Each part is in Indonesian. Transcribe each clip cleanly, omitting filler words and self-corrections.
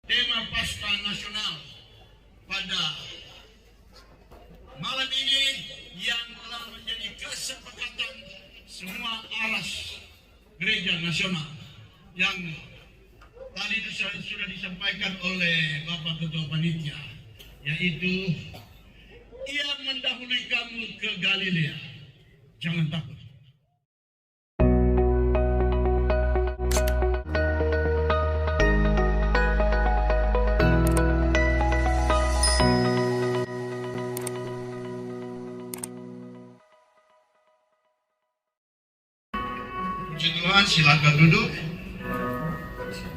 tema Paskah Nasional pada malam ini yang telah menjadi kesepakatan semua aras gereja nasional yang tadi sudah disampaikan oleh Bapak Ketua Panitia, yaitu ia mendahului kamu ke Galilea, jangan takut. Puji Tuhan, silakan duduk.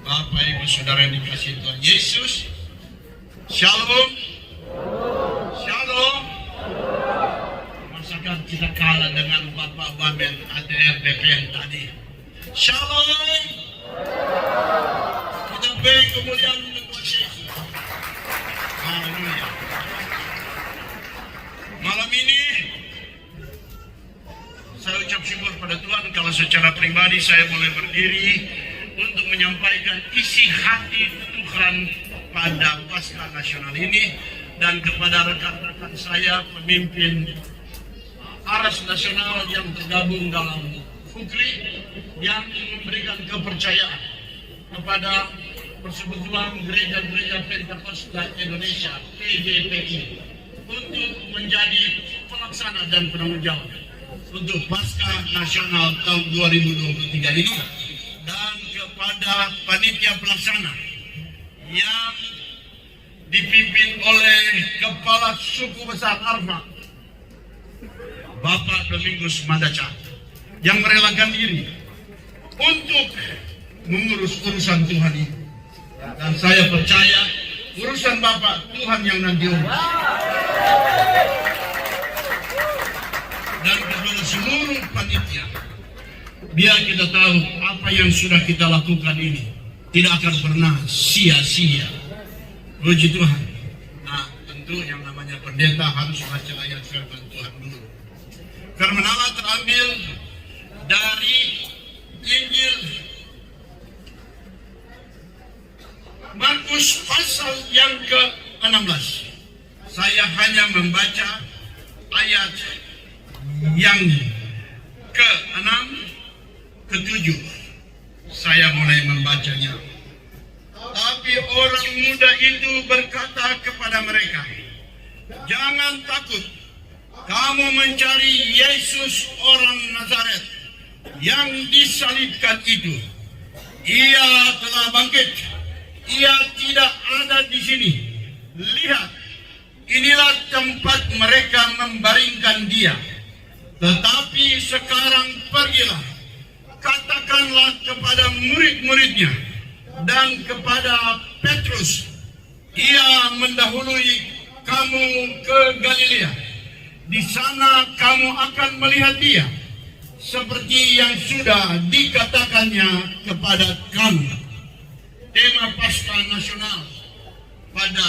Bapak Ibu Saudara yang dikasihi Tuhan Yesus, Shalom. Shalom. Masakan kita kalah dengan Bapak Wamen ATR BPN tadi. Shalom. Kita beri kemuliaan untuk Tuhan Yesus. Haleluya. Malam ini saya ucap syukur pada Tuhan kalau secara pribadi saya boleh berdiri untuk menyampaikan isi hati Tuhan pada Paskah Nasional ini, dan kepada rekan-rekan saya pemimpin aras nasional yang tergabung dalam FUKRI yang memberikan kepercayaan kepada Persekutuan Gereja-Gereja Pentakosta Indonesia PGPI untuk menjadi pelaksana dan penanggung jawab untuk Paskah Nasional tahun 2023 ini, dan kepada panitia pelaksana yang dipimpin oleh Kepala Suku Besar Arfak Bapak Domingus Mandaca yang merelakan diri untuk mengurus urusan Tuhan ini, dan saya percaya urusan Bapak Tuhan yang nanti urus. Dan kepada seluruh panitia, biar kita tahu apa yang sudah kita lakukan ini tidak akan pernah sia-sia. Puji Tuhan. Nah, tentu yang namanya pendeta harus baca ayat firman Tuhan dulu. Firman Allah terambil dari Injil Markus pasal yang ke-16. Saya hanya membaca ayat yang ke-6, ke-7. Saya mulai membacanya. Tapi orang muda itu berkata kepada mereka, "Jangan takut. Kamu mencari Yesus orang Nazaret yang disalibkan itu. Ia telah bangkit. Ia tidak ada di sini. Lihat, inilah tempat mereka membaringkan dia. Tetapi sekarang pergilah, katakanlah kepada murid-muridnya dan kepada Petrus, ia mendahului kamu ke Galilea. Di sana kamu akan melihat dia, seperti yang sudah dikatakannya kepada kamu." Tema Paskah Nasional pada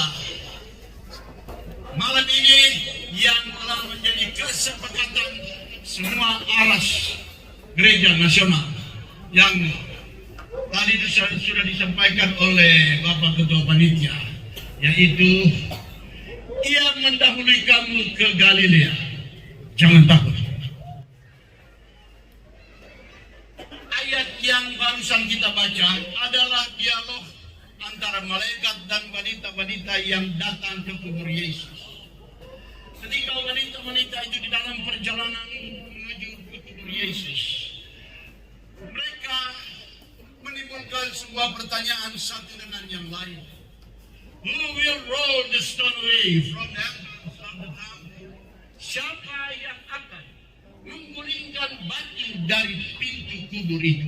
malam ini yang telah menjadi kesepakatan semua aras gereja nasional yang tadi sudah disampaikan oleh Bapak Ketua Panitia, yaitu ia mendahului kamu ke Galilea, jangan takut. Ayat yang barusan kita baca adalah dialog antara malaikat dan wanita-wanita yang datang ke kubur Yesus. Ketika wanita-wanita itu di dalam perjalanan menuju ke kubur Yesus, mereka menimbulkan sebuah pertanyaan satu dengan yang lain. Who will roll the stone away from the tomb? Siapa yang akan menggulingkan batu dari pintu kubur itu?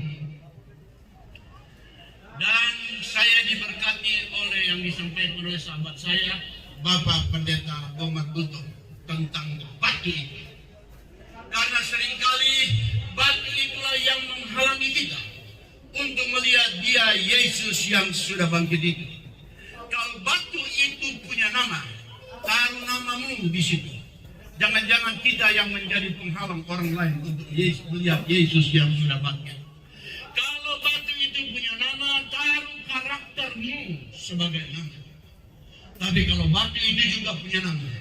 Dan saya diberkati oleh yang disampaikan oleh sahabat saya, Bapak Pendeta Bomat Buto, tentang batu itu. Karena seringkali batu itulah yang menghalangi kita untuk melihat dia Yesus yang sudah bangkit itu. Kalau batu itu punya nama, taruh namamu di situ. Jangan-jangan kita yang menjadi penghalang orang lain untuk melihat Yesus yang sudah bangkit. Kalau batu itu punya nama, taruh karaktermu sebagai nama. Tapi kalau batu itu juga punya nama,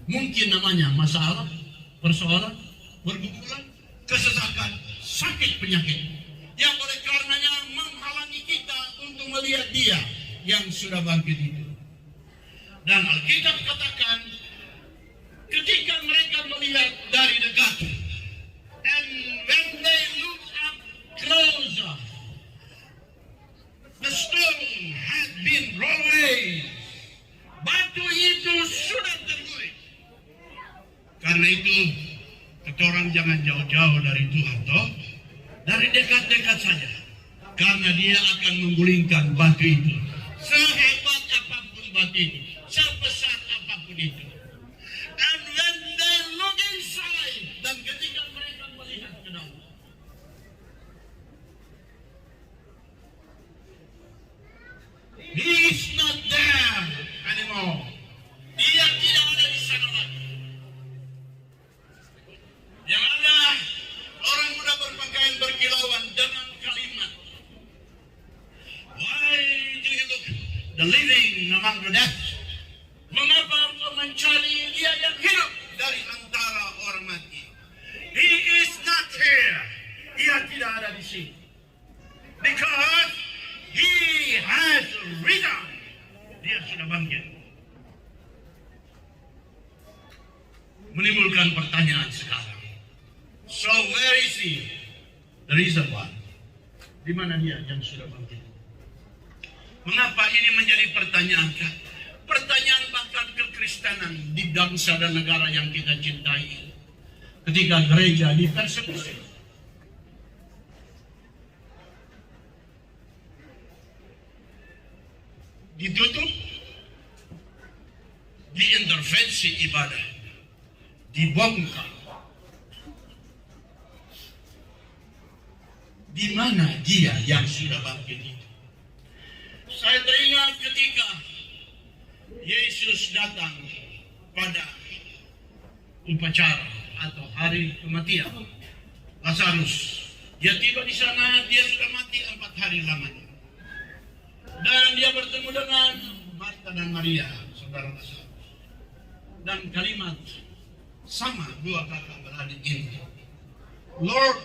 mungkin namanya masalah, persoalan, pergumulan, kesesakan, sakit penyakit, yang oleh karenanya menghalangi kita untuk melihat Dia yang sudah bangkit itu. Dan Alkitab katakan, ketika mereka melihat dari dekat, and when they look up closer, the stone had been rolled away. Batu itu sudah terguling. Karena itu, kita orang jangan jauh-jauh dari Tuhan, toh. Dari dekat-dekat saja. Karena Dia akan menggulingkan batu itu. Sehebat apapun batu itu, sebesar apapun itu. And when they look inside, dan ketika mereka melihat ke dalam, He is not there anymore. Dia tidak ada di sana lagi. Yang ada orang muda berpakaian berkilauan dengan kalimat, why do you look the living among the dead? Mengapa engkau mencari Dia yang hidup dari antara orang mati? He is not here. Dia tidak ada di sini. Because He has risen. Dia sudah bangkit. Menimbulkan pertanyaan sekarang. So where is He? The reason why. Di mana Dia yang sudah bangkit? Mengapa ini menjadi pertanyaan? Pertanyaan bahkan kekristenan di bangsa dan negara yang kita cintai. Ketika gereja dipersekusi, ditutup, diintervensi ibadah, dibongkar. Di mana Dia yang sudah bangkit itu? Saya teringat ketika Yesus datang pada upacara atau hari kematian Lazarus. Dia tiba di sana, dia sudah mati 4 hari lamanya. Dan dia bertemu dengan Marta dan Maria, saudara Lazarus. Dan kalimat sama, dua kata beradik ini. Lord,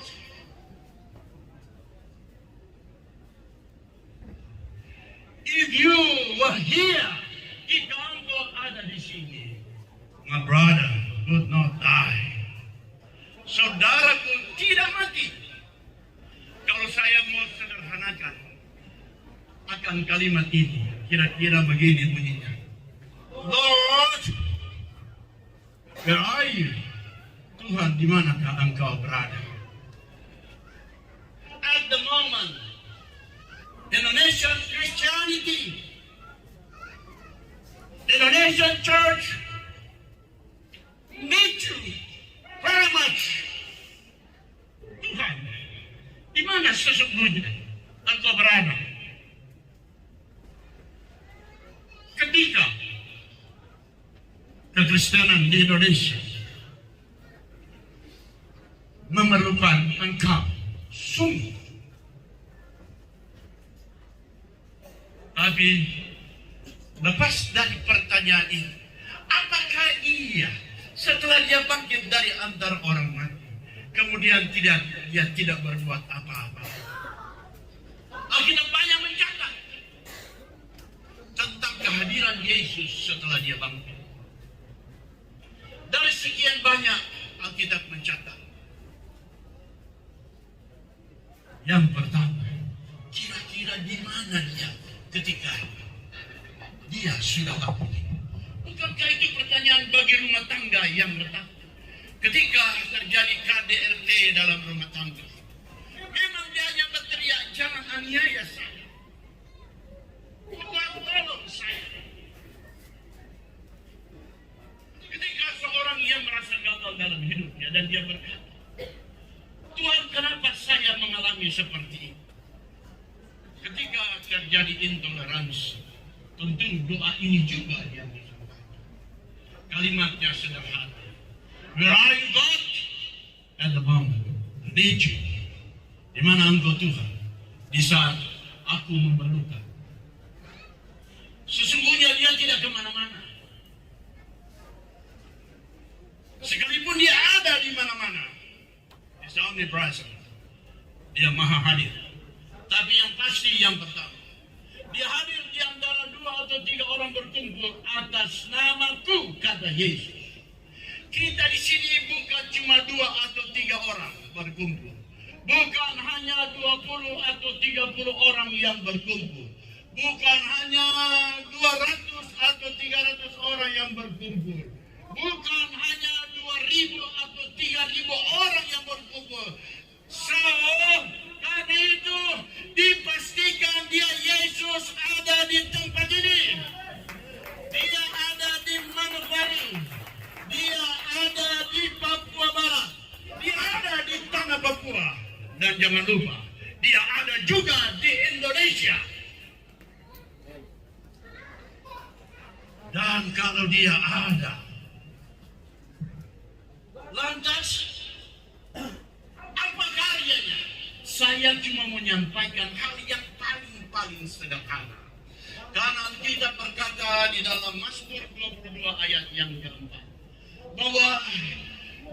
if you were here, jika engkau ada di sini, my brother would not die. Saudaraku tidak mati. Kalau saya mau sederhanakan akan kalimat ini, kira-kira begini bunyinya. Lord, where are you? Tuhan, di manakah engkau berada? At the moment, Indonesian Christianity, Indonesian Church need you very much. Tuhan, di mana sesungguhnya engkau berada? Ketika kekristenan di Indonesia memerlukan engkau sungguh. Tapi lepas dari pertanyaan ini, apakah Ia setelah Dia bangkit dari antara orang mati, kemudian Dia tidak berbuat apa-apa? Alkitab banyak mencatat tentang kehadiran Yesus setelah Dia bangkit. Dari sekian banyak Alkitab mencatat. Yang pertama, kira-kira di mana Dia ketika Dia sudah bangkit? Bukankah itu pertanyaan bagi rumah tangga yang letak? Ketika terjadi KDRT dalam rumah tangga, memang dia hanya berteriak, jangan aniaya saya, Tuhan tolong saya. Ketika seorang yang merasa gagal dalam hidupnya dan dia berkata, Tuhan, kenapa saya mengalami seperti ini? Ketika terjadi intoleransi, tentu doa ini juga yang disampaikan. Kalimatnya sederhana. Where are you, God? At the moment, I need you. Di mana engkau Tuhan? Di saat aku memerlukan. kemana-mana. Sekalipun dia ada di mana-mana, He's omnipresent. Dia maha hadir. Tapi yang pasti yang pertama, dia hadir di antara 2 atau 3 orang berkumpul atas namaku, kata Yesus. Kita di sini bukan cuma 2 atau 3 orang berkumpul. Bukan hanya 20 atau 30 orang yang berkumpul. Bukan hanya 200 atau 300 orang yang berkumpul. Bukan hanya 2.000 atau 3.000 orang yang berkumpul. Karena itu dipastikan dia Yesus ada di tempat ini. Dia ada di Manokwari. Dia ada di Papua Barat. Dia ada di tanah Papua. Dan jangan lupa, dia ada juga di Indonesia. Dan kalau dia ada, lantas apa karyanya? Saya cuma menyampaikan hal yang paling sederhana. Karena kita berkata di dalam Mazmur 22 ayat yang keempat, bahwa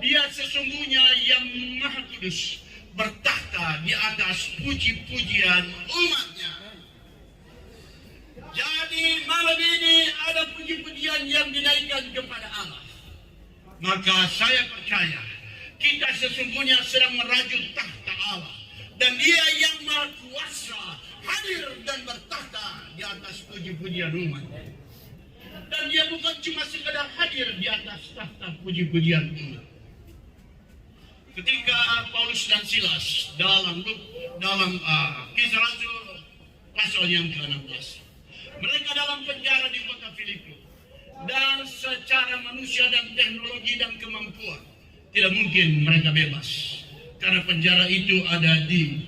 dia sesungguhnya yang maha kudus, bertakhta di atas puji-pujian umatnya. Jadi malam ini ada puji-pujian yang dinaikkan kepada Allah. Maka saya percaya kita sesungguhnya sedang merajut tahta Allah. Dan dia yang maha kuasa hadir dan bertakhta di atas puji-pujian umatnya. Dan dia bukan cuma sekedar hadir di atas tahta puji-pujian umat. Ketika Paulus dan Silas dalam Kisah Rasul pasal yang ke-16, mereka dalam penjara di kota Filipi, dan secara manusia dan teknologi dan kemampuan tidak mungkin mereka bebas karena penjara itu ada di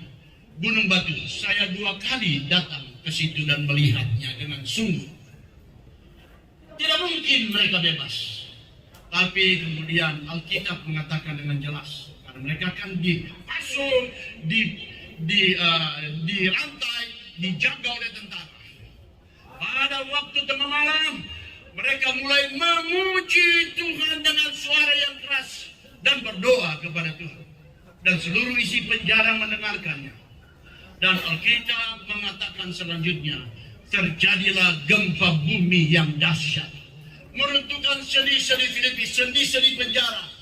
Gunung Batu. Saya 2 kali datang ke situ dan melihatnya dengan sungguh. Tidak mungkin mereka bebas. Tapi kemudian Alkitab mengatakan dengan jelas, mereka akan dipasung, dirantai, dijaga oleh tentara. Pada waktu tengah malam, mereka mulai memuji Tuhan dengan suara yang keras dan berdoa kepada Tuhan. Dan seluruh isi penjara mendengarkannya. Dan Alkitab mengatakan selanjutnya, terjadilah gempa bumi yang dahsyat, meruntuhkan sendi-sendi Filipi, sendi-sendi penjara.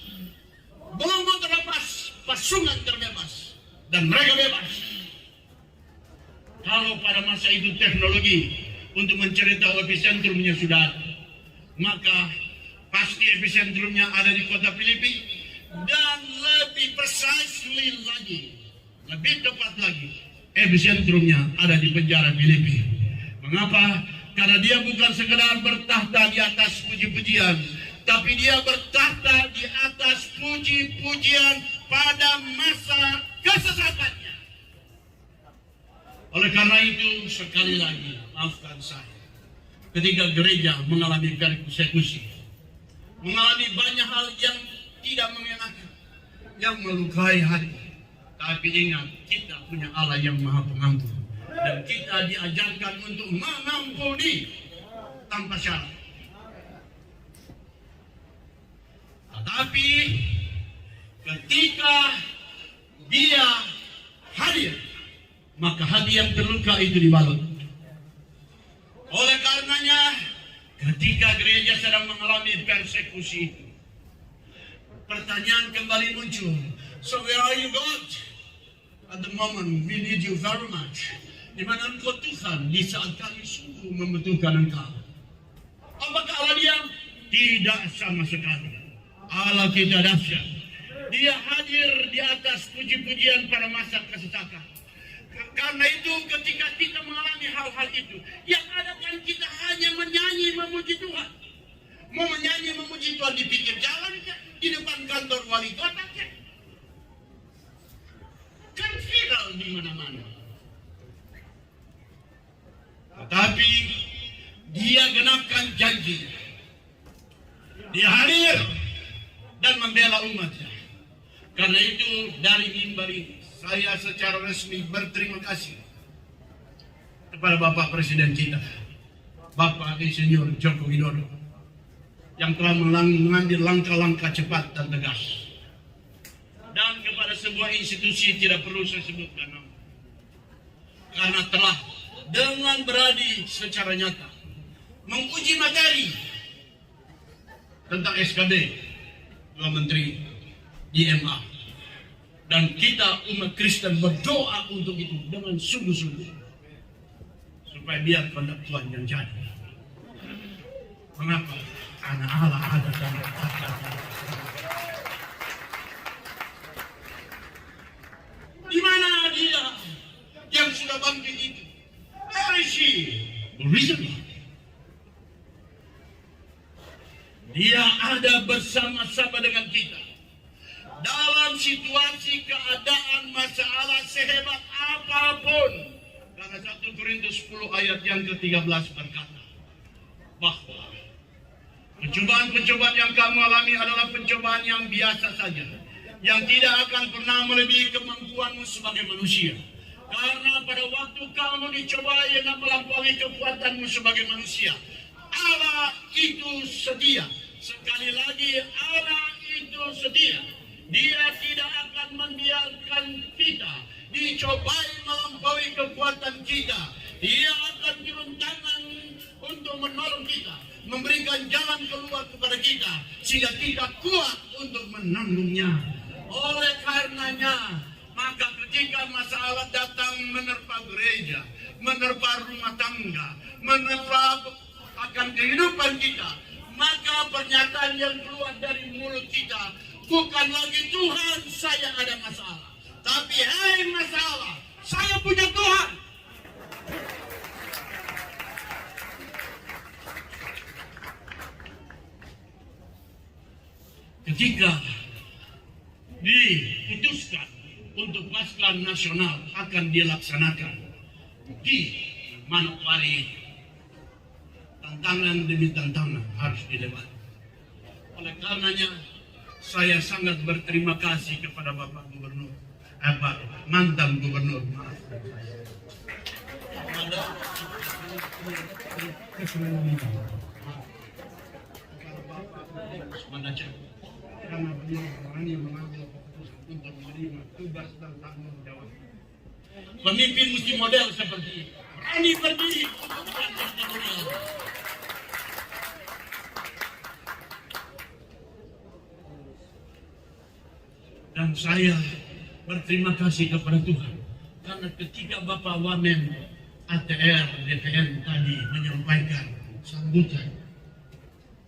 Belenggu terlepas, pasungan terbebas, dan mereka bebas. Kalau pada masa itu teknologi untuk menceritakan epicentrumnya sudah ada, maka pasti epicentrumnya ada di kota Filipi, dan lebih precisely lagi, lebih tepat lagi, epicentrumnya ada di penjara Filipi. Mengapa? Karena dia bukan sekedar bertakhta di atas puji-pujian, tapi dia bertakhta di atas puji-pujian pada masa kesesakannya. Oleh karena itu, sekali lagi, maafkan saya, ketika gereja mengalami persekusi, mengalami banyak hal yang tidak mengenakan, yang melukai hati. Tapi ingat, kita punya Allah yang maha pengampun. Dan kita diajarkan untuk mengampuni tanpa syarat. Tetapi ketika dia hadir, maka hati yang terluka itu dibalut. Oleh karenanya, ketika gereja sedang mengalami persekusi itu, pertanyaan kembali muncul. So where are you God? At the moment we need you very much. Di mana engkau Tuhan di saat kami sungguh membutuhkan engkau? Apakah Allah diam? Tidak sama sekali. Allah kita dahsyat. Dia hadir di atas puji-pujian pada masa kesesakan. Karena itu ketika kita mengalami hal-hal itu, yang ada kan kita hanya menyanyi memuji Tuhan. Mau menyanyi memuji Tuhan di pinggir jalan, di depan kantor wali kota, kan viral di mana-mana. Tetapi dia genapkan janji. Dia hadir dan membela umatnya. Karena itu dari mimbar ini saya secara resmi berterima kasih kepada Bapak Presiden kita, Bapak Insinyur Joko Widodo yang telah mengambil langkah-langkah cepat dan tegas. Dan kepada sebuah institusi tidak perlu saya sebutkan nama, karena telah dengan berani secara nyata menguji materi tentang SKB dua menteri DMA, dan kita umat Kristen berdoa untuk itu dengan sungguh-sungguh supaya biar kehendak Tuhan yang jadi. Mengapa? Karena Allah ada dalam hati. Di mana dia yang sudah bangkit itu? Where is he? Reason. Dia ada bersama-sama dengan kita dalam situasi keadaan masalah sehebat apapun. Karena 1 Korintus 10 ayat yang ke-13 berkata bahwa pencobaan-pencobaan yang kamu alami adalah pencobaan yang biasa saja, yang tidak akan pernah melebihi kemampuanmu sebagai manusia. Karena pada waktu kamu dicobai dan melampaui kekuatanmu sebagai manusia, Allah itu setia. Sekali lagi, Allah itu setia. Dia tidak akan membiarkan kita dicobai melampaui kekuatan kita. Dia akan turun tangan untuk menolong kita, memberikan jalan keluar kepada kita, sehingga kita kuat untuk menanggungnya. Oleh karenanya, maka ketika masalah datang menerpa gereja, menerpa rumah tangga, menerpa akan kehidupan kita, maka pernyataan yang keluar dari mulut kita bukan lagi Tuhan saya ada masalah, tapi hai masalah, saya punya Tuhan. Ketika diputuskan untuk Paskah Nasional akan dilaksanakan di Manokwari, tantangan demi tantangan harus dilewati. Oleh karenanya, saya sangat berterima kasih kepada Bapak Gubernur, mantan Gubernur, karena beliau berani mengambil keputusan untuk menerima tugas dan tanggung jawab. Pemimpin mesti model seperti ini, berani berdiri untuk bangsa. Dan saya berterima kasih kepada Tuhan, karena ketika Bapak Wamen ATR DPN tadi menyampaikan sambutan,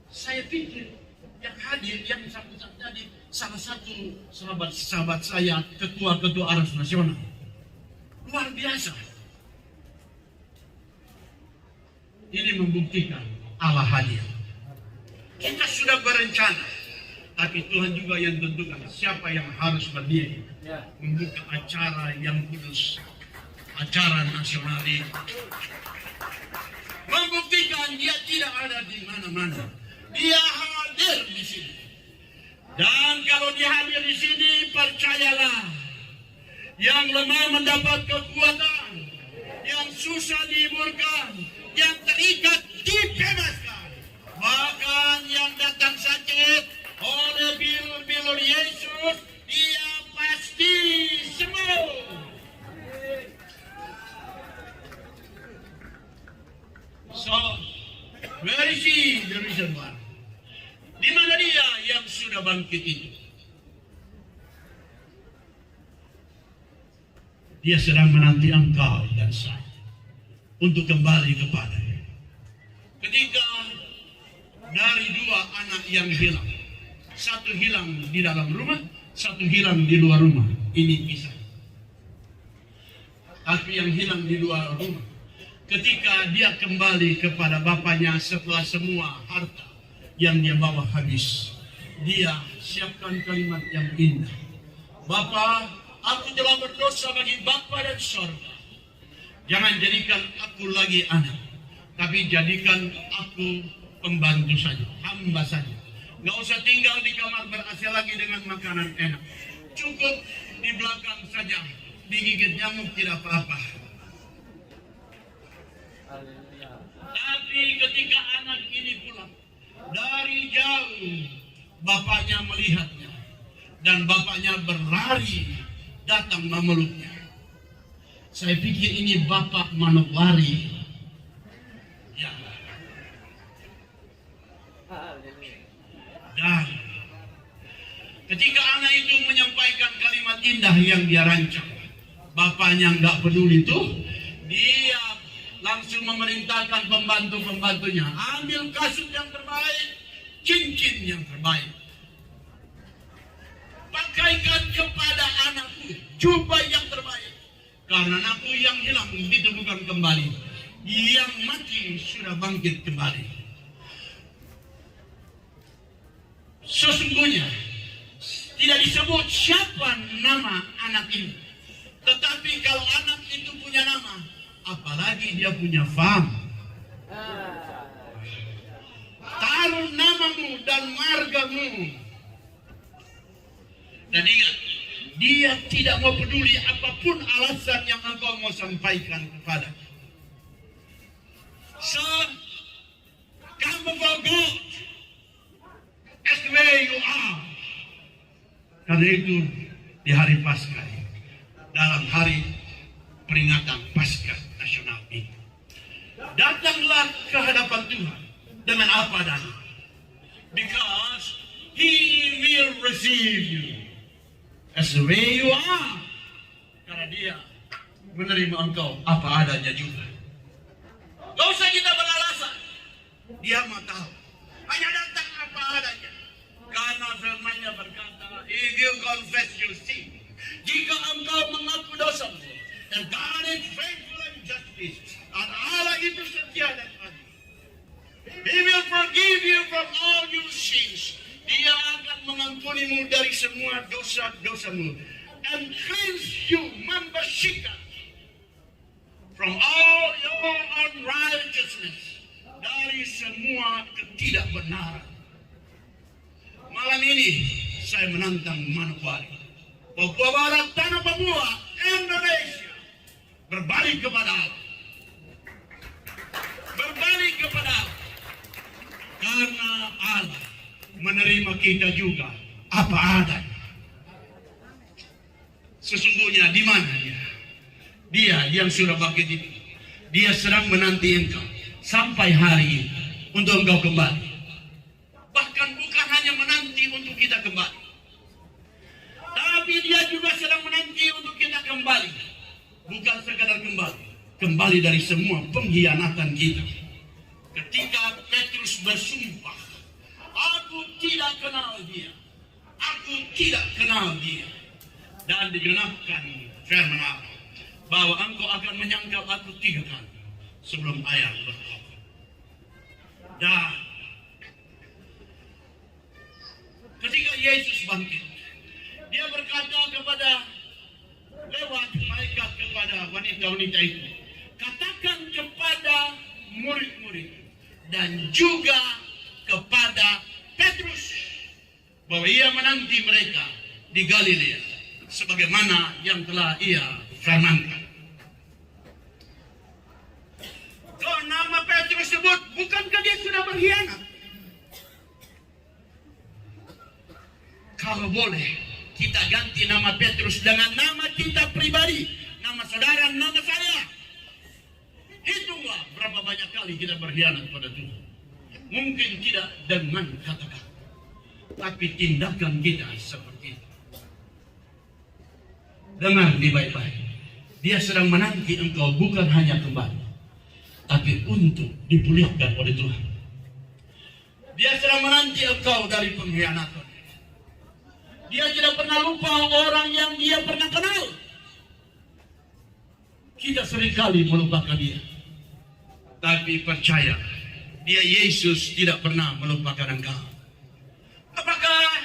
saya pikir yang hadir, yang sambutan tadi salah satu sahabat saya, ketua Aras Nasional. Luar biasa. Ini membuktikan Allah hadir. Kita sudah berencana, tapi Tuhan juga yang tentukan siapa yang harus berdiri membuka acara yang kudus, acara nasional ini. Membuktikan dia tidak ada di mana-mana, dia hadir di sini. Dan kalau dia hadir di sini, percayalah, yang lemah mendapat kekuatan, yang susah dihiburkan, yang terikat dibebaskan, bahkan yang datang sakit oleh bilur-bilur Yesus, dia pasti sembuh. So, where is he, the reason why? Di mana dia yang sudah bangkit itu? Dia sedang menanti engkau dan saya untuk kembali kepadanya. Ketika dari dua anak yang hilang, satu hilang di dalam rumah, satu hilang di luar rumah. Ini kisah. Tapi yang hilang di luar rumah, ketika dia kembali kepada bapaknya setelah semua harta yang dia bawa habis, dia siapkan kalimat yang indah. Bapa, aku telah berdosa bagi Bapa dan sorga. Jangan jadikan aku lagi anak, tapi jadikan aku pembantu saja, hamba saja. Gak usah tinggal di kamar ber-AC lagi dengan makanan enak. Cukup di belakang saja, digigit nyamuk tidak apa-apa. Tapi ketika anak ini pulang dari jauh, bapaknya melihatnya dan bapaknya berlari datang memeluknya. Saya pikir ini Bapak Manokwari. Ya. Dan ketika anak itu menyampaikan kalimat indah yang dia rancang, bapaknya nggak peduli tuh, dia langsung memerintahkan pembantu-pembantunya, ambil kasut yang terbaik, cincin yang terbaik, pakaikan kepada anakku jubah yang terbaik, karena anakku yang hilang ditemukan kembali, yang mati sudah bangkit kembali. Sesungguhnya tidak disebut siapa nama anak ini, tetapi kalau anak itu punya nama, apalagi dia punya fam, taruh namamu dan margamu. Dan ingat, dia tidak mau peduli apapun alasan yang engkau mau sampaikan kepada. So, come for God as the way you are. Karena itu di hari Paskah, dalam hari peringatan Paskah nasional ini, datanglah ke hadapan Tuhan dengan apa adanya, because He will receive you as the way you are. Karena Dia menerima engkau apa adanya juga. Gak usah kita beralasan, Dia mau tahu, hanya datang apa adanya. Karena firman-Nya berkata, if you confess your sin, jika engkau mengaku dosamu, and God is faithful and justice, dan Allah itu setia dan adil, He will forgive you from all your sins. Dia akan mengampunimu dari semua dosa-dosamu, and cleanse you, membersihkan from all your unrighteousness, dari semua ketidakbenaran. Malam ini saya menantang Manokwari, Papua Barat, Tanah Papua, Indonesia, berbalik kepada Allah. Berbalik kepada Allah. Karena Allah menerima kita juga apa adanya. Sesungguhnya di mana Dia? Dia yang sudah bangkit itu, Dia sedang menanti engkau sampai hari ini untuk engkau kembali. Bahkan bukan hanya menanti untuk kita kembali, tapi Dia juga sedang menanti untuk kita kembali. Bukan sekadar kembali dari semua pengkhianatan kita. Ketika Petrus bersumpah, aku tidak kenal dia, aku tidak kenal dia, dan digenapkan firman Allah bahwa engkau akan menyangkal aku 3 kali sebelum ayam berkokok. Dan ketika Yesus bangkit, Dia berkata lewat malaikat kepada wanita-wanita itu, katakan kepada murid-murid dan juga kepada Petrus bahwa Ia menanti mereka di Galilea sebagaimana yang telah Ia firmankan. Kalau nama Petrus sebut, bukankah dia sudah berkhianat? Kalau boleh, kita ganti nama Petrus dengan nama kita pribadi, nama saudara, nama saya. Hitunglah berapa banyak kali kita berkhianat pada Tuhan. Mungkin tidak dengan kata-kata, tapi tindakan kita seperti itu. Dengar di baik-baik. Dia sedang menanti engkau bukan hanya kembali, tapi untuk dipulihkan oleh Tuhan. Dia sedang menanti engkau dari pengkhianatan. Dia tidak pernah lupa orang yang dia pernah kenal. Kita seringkali melupakan dia, tapi percaya, Dia Yesus tidak pernah melupakan engkau. Apakah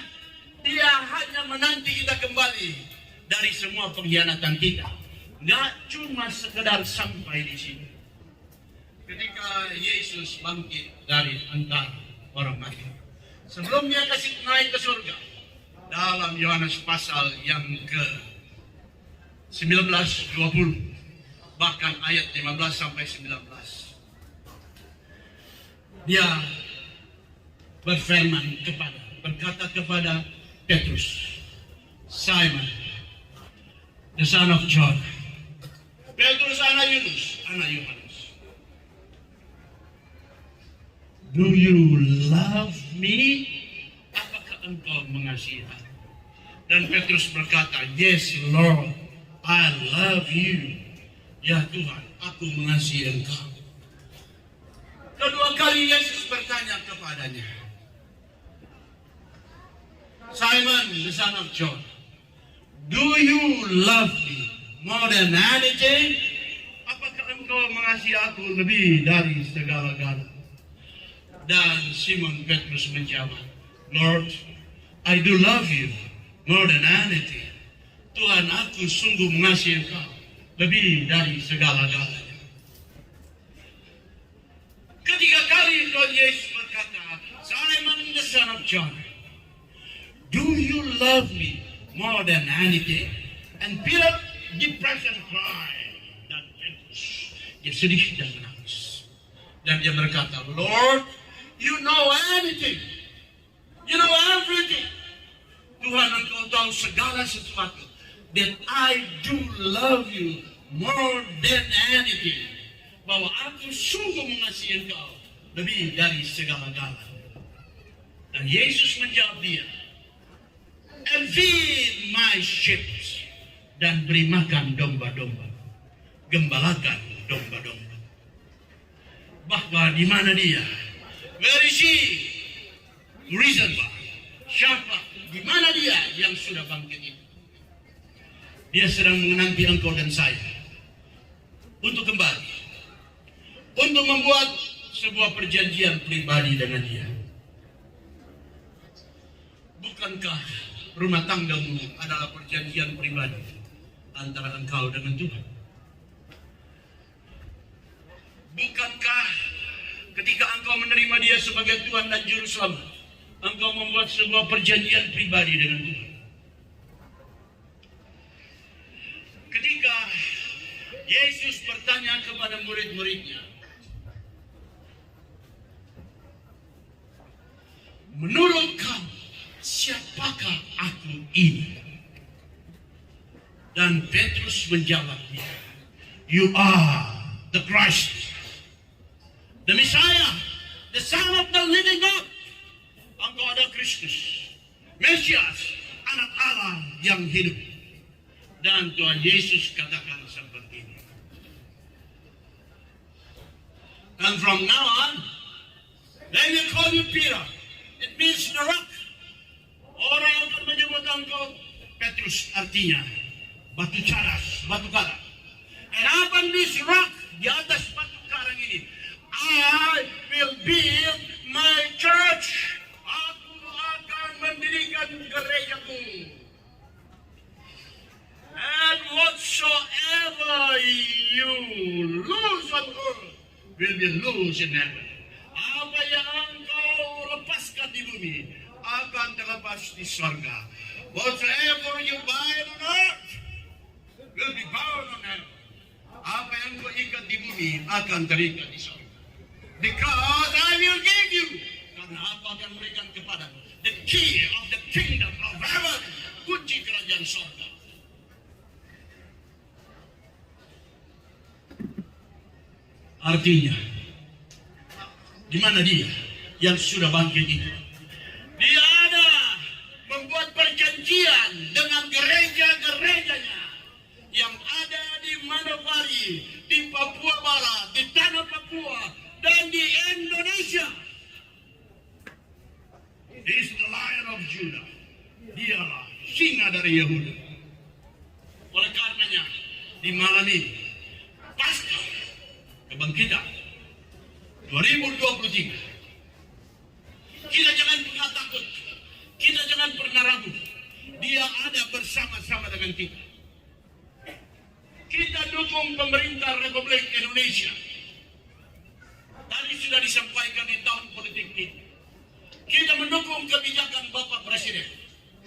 Dia hanya menanti kita kembali dari semua pengkhianatan kita? Nggak cuma sekedar sampai di sini. Ketika Yesus bangkit dari antara orang mati, sebelum Dia kasih naik ke surga, dalam Yohanes pasal yang ke-19, 20, bahkan ayat 15 sampai 19. Dia berkata kepada Petrus, Simon, the son of John. Petrus anak Yohanes. Do you love me? Apakah engkau mengasihi aku? Dan Petrus berkata, yes Lord, I love you. Ya Tuhan, aku mengasihi engkau. Kedua kali Yesus bertanya kepadanya, Simon, the son of John, do you love me more than anything? Apakah engkau mengasihi aku lebih dari segala-gala? Dan Simon Petrus menjawab, Lord, I do love you more than anything. Tuhan, aku sungguh mengasihi engkau lebih dari segala-galanya. Ketiga kali Tuhan Yesus berkata, Simon the son of John, do you love me more than anything? And Peter depressed and cried. Dan Petrus, dia sedih dan menangis. Dan dia berkata, Lord, you know anything. You know everything. Tuhan, engkau tahu segala sesuatu. That I do love you more than anything. Bahwa aku sungguh mengasihi engkau lebih dari segala-galanya. Dan Yesus menjawab dia, and feed my sheep, dan beri makan domba-domba, gembalakan domba-domba. Bahwa di mana dia? Where is he? Risen by. Siapa? Di mana dia yang sudah bangkit itu? Dia sedang menanti engkau dan saya untuk kembali, untuk membuat sebuah perjanjian pribadi dengan dia. Bukankah rumah tanggamu adalah perjanjian pribadi antara engkau dengan Tuhan? Bukankah ketika engkau menerima dia sebagai Tuhan dan Juru Selamat, engkau membuat sebuah perjanjian pribadi dengan Tuhan? Ketika Yesus bertanya kepada murid-muridnya, menurut kamu, siapakah aku ini? Dan Petrus menjawabnya, you are the Christ, the Messiah, the Son of the living God. Engkau ada Kristus, Mesias, anak Allah yang hidup. Dan Tuhan Yesus katakan seperti ini. And from now on, they will call you Peter. It means the rock. Orang akan menyebut engkau Petrus, artinya batu cadas, batu karang. And upon this rock, di atas batu karang ini, I will build my church. Aku akan mendirikan gerejaku. And whatsoever you lose on earth will be lost in heaven. Apa yang engkau lepaskan di bumi akan terlepas di surga. Whatsoever you bind on earth will be bound on heaven. Apa yang kau ikat di bumi akan terikat di surga. Because I will give you, karena aku akan berikan kepadamu, the key of the kingdom of heaven, kunci kerajaan surga. Artinya, di mana dia yang sudah bangkit itu? Dia ada membuat perjanjian dengan gereja-gerejanya yang ada di Manokwari, di Papua Barat, di tanah Papua, dan di Indonesia. He is the Lion of Judah. Dialah singa dari Yehuda. Oleh karenanya, di malam ini, Paskah Kebangkitan 2023, kita jangan pernah takut, kita jangan pernah ragu. Dia ada bersama-sama dengan kita. Kita dukung pemerintah Republik Indonesia. Tadi sudah disampaikan di tahun politik ini. Kita mendukung kebijakan Bapak Presiden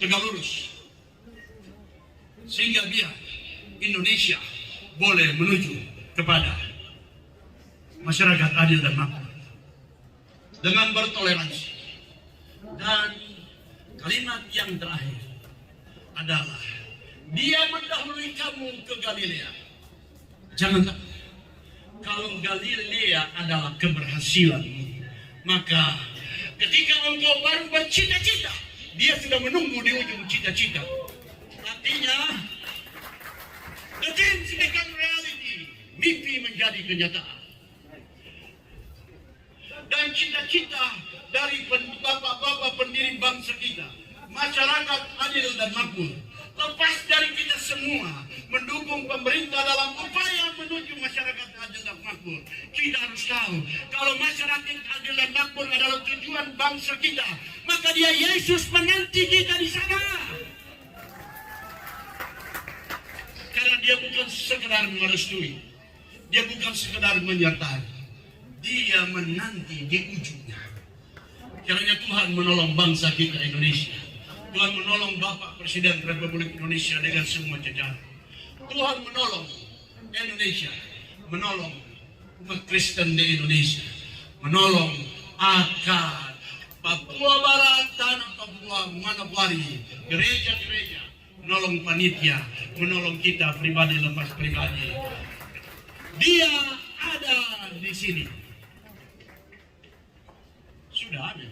tegak lurus, sehingga biar Indonesia boleh menuju kepada masyarakat adil dan makmur. dengan bertoleransi. Dan kalimat yang terakhir adalah dia mendahului kamu ke Galilea. Jangan takut. Kalau Galilea adalah keberhasilan, maka ketika engkau baru bercita-cita, dia sudah menunggu di ujung cita-cita. Artinya, the dreams become reality. Mimpi menjadi kenyataan. Dan cita-cita dari bapak-bapak pendiri bangsa kita, masyarakat adil dan makmur, lepas dari kita semua mendukung pemerintah dalam upaya menuju masyarakat adil dan makmur. Kita harus tahu kalau masyarakat adil dan makmur adalah tujuan bangsa kita, maka dia Yesus menanti kita di sana. Karena dia bukan sekedar merestui, dia bukan sekedar menyertai, dia menanti di ujungnya. Kiranya Tuhan menolong bangsa kita Indonesia. Tuhan menolong Bapak Presiden Republik Indonesia dengan semua jajaran. Tuhan menolong Indonesia, menolong umat Kristen di Indonesia, menolong akar Papua Barat, tanah Papua, Manokwari, gereja-gereja, menolong panitia, menolong kita pribadi lepas pribadi. Dia ada di sini. Sudah ada.